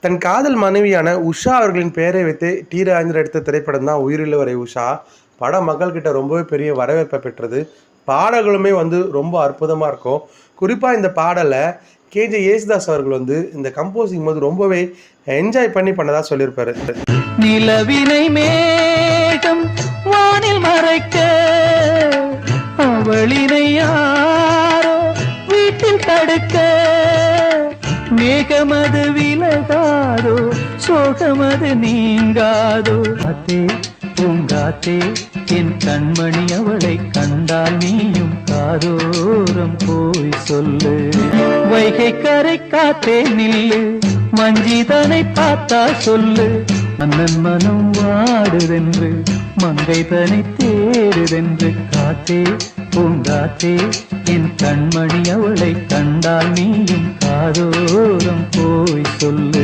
தன் காதல் மனைவியான உஷா அவர்களின் பெயரை வைத்து டி ராஜேந்தர் எடுத்த திரைப்படம் தான் உயிருள்ளவரை உஷா. படம் மக்கள்கிட்ட ரொம்பவே பெரிய வரவேற்பை பெற்றது. பாடல்களுமே ரொம்ப அற்புதமாக இருக்கும். குறிப்பாக இந்த பாடலை கேஜே யேசுதாஸ் அவர்கள் இந்த கம்போசிங் போது ரொம்பவே என்ஜாய் பண்ணதா சொல்லியிருப்பாரு. நிலவினை மேகம் வானில் மறைக்க அவளினை யாரோ வீட்டில் தடுக்க மேகமது விலகாதோ சோகமது நீங்காதோ அத்தே பூங்காத்தே என் கண்மணி அவளை கண்டால் நீயும் காதோரம் போய் சொல்லு. வைகை கரை காத்தே நில்லு மஞ்சிதனை பார்த்தா சொல்லு. மன்னன் மனம் வாடுதென்று மங்கை தனை தேடுதென்று காத்தே பூங்காத்தே என் கண்மணி அவளை கண்டால் நீயும் காதோரம் போய் சொல்லு.